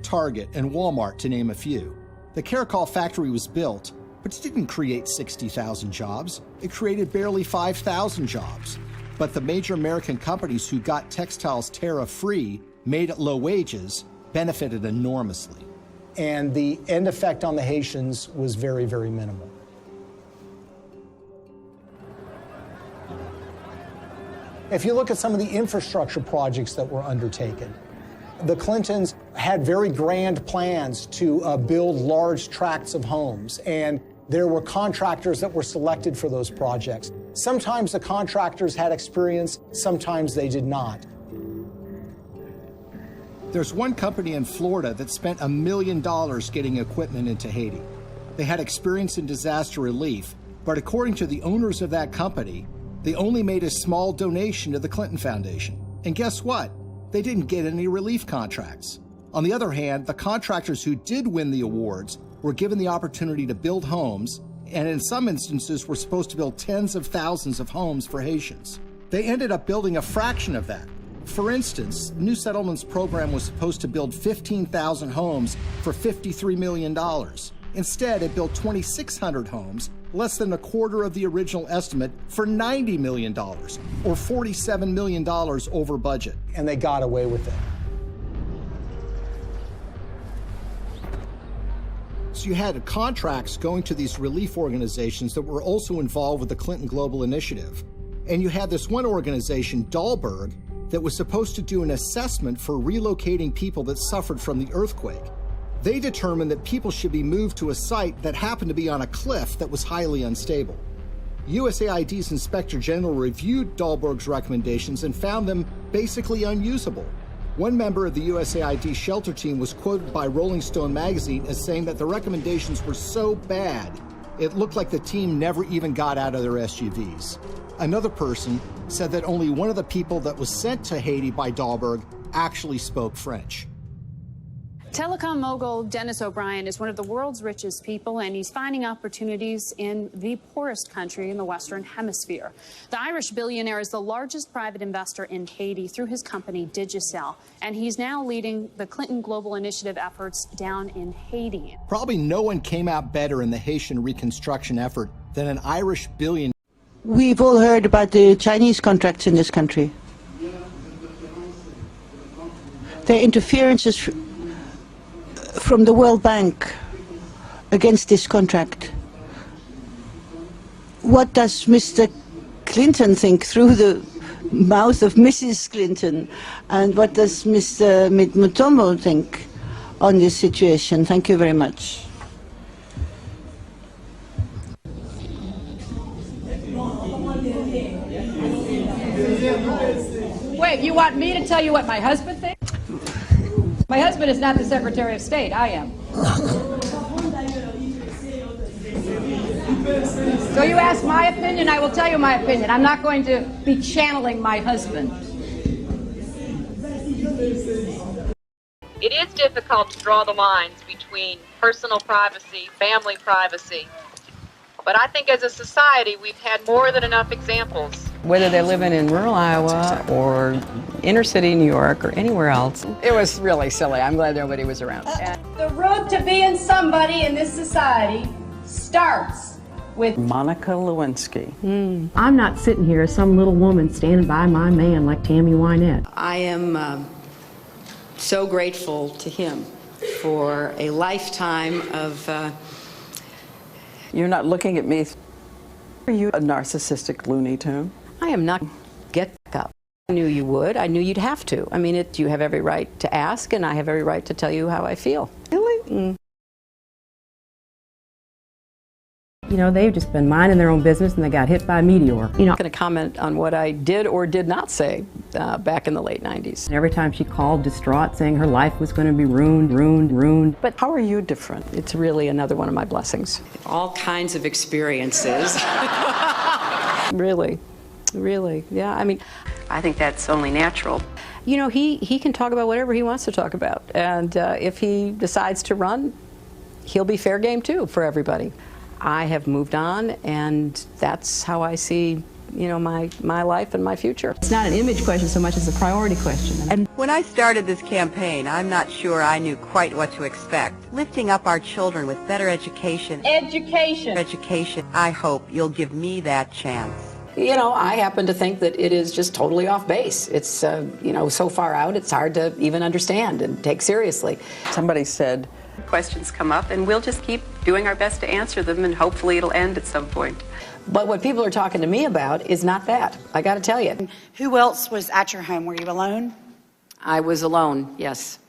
Target, and Walmart, to name a few. The Caracol factory was built, but it didn't create 60,000 jobs. It created barely 5,000 jobs. But the major American companies who got textiles tariff-free, made at low wages, benefited enormously. And the end effect on the Haitians was very, very minimal. If you look at some of the infrastructure projects that were undertaken, the Clintons had very grand plans to build large tracts of homes, and there were contractors that were selected for those projects. Sometimes the contractors had experience, sometimes they did not. There's one company in Florida that spent $1 million getting equipment into Haiti. They had experience in disaster relief, but according to the owners of that company, they only made a small donation to the Clinton Foundation. And guess what? They didn't get any relief contracts. On the other hand, the contractors who did win the awards were given the opportunity to build homes, and in some instances were supposed to build tens of thousands of homes for Haitians. They ended up building a fraction of that. For instance, the New Settlements program was supposed to build 15,000 homes for $53 million. Instead, it built 2,600 homes, less than a quarter of the original estimate, for $90 million, or $47 million over budget. And they got away with it. So you had contracts going to these relief organizations that were also involved with the Clinton Global Initiative. And you had this one organization, Dahlberg, that was supposed to do an assessment for relocating people that suffered from the earthquake. They determined that people should be moved to a site that happened to be on a cliff that was highly unstable. USAID's Inspector General reviewed Dahlberg's recommendations and found them basically unusable. One member of the USAID shelter team was quoted by Rolling Stone magazine as saying that the recommendations were so bad, it looked like the team never even got out of their SUVs. Another person said that only one of the people that was sent to Haiti by Dahlberg actually spoke French. Telecom mogul Dennis O'Brien is one of the world's richest people, and he's finding opportunities in the poorest country in the Western Hemisphere. The Irish billionaire is the largest private investor in Haiti through his company Digicel, and he's now leading the Clinton Global Initiative efforts down in Haiti. Probably no one came out better in the Haitian reconstruction effort than an Irish billionaire. We've all heard about the Chinese contracts in this country. Their interferences from the World Bank against this contract. What does Mr. Clinton think through the mouth of Mrs. Clinton? And what does Mr. Mutombo think on this situation? Thank you very much. Wait, you want me to tell you what my husband thinks? My husband is not the Secretary of State. I am. So you ask my opinion, I will tell you my opinion. I'm not going to be channeling my husband. It is difficult to draw the lines between personal privacy, family privacy, but I think as a society we've had more than enough examples. Whether they're living in rural Iowa or inner city New York or anywhere else. It was really silly. I'm glad nobody was around. The road to being somebody in this society starts with Monica Lewinsky. I'm not sitting here as some little woman standing by my man like Tammy Wynette. I am so grateful to him for a lifetime of... You're not looking at me. Are you a narcissistic Looney Tune? I am not. Get back up. I knew you would. I knew you'd have to. I mean, you have every right to ask, and I have every right to tell you how I feel. Really? You know, they've just been minding their own business and they got hit by a meteor. You're not going to comment on what I did or did not say back in the late 90s. And every time she called distraught saying her life was going to be ruined. But how are you different? It's really another one of my blessings. All kinds of experiences. Really, yeah. I mean, I think that's only natural. You know, he can talk about whatever he wants to talk about. And if he decides to run, he'll be fair game too for everybody. I have moved on, and that's how I see my life and my future. It's not an image question so much as a priority question. And when I started this campaign, I'm not sure I knew quite what to expect. Lifting up our children with better education. Education. I hope you'll give me that chance. I happen to think that it is just totally off base. It's, so far out, it's hard to even understand and take seriously. Somebody said, Questions come up, and we'll just keep doing our best to answer them, and hopefully it'll end at some point. But what people are talking to me about is not that. I got to tell you. Who else was at your home? Were you alone? I was alone, yes.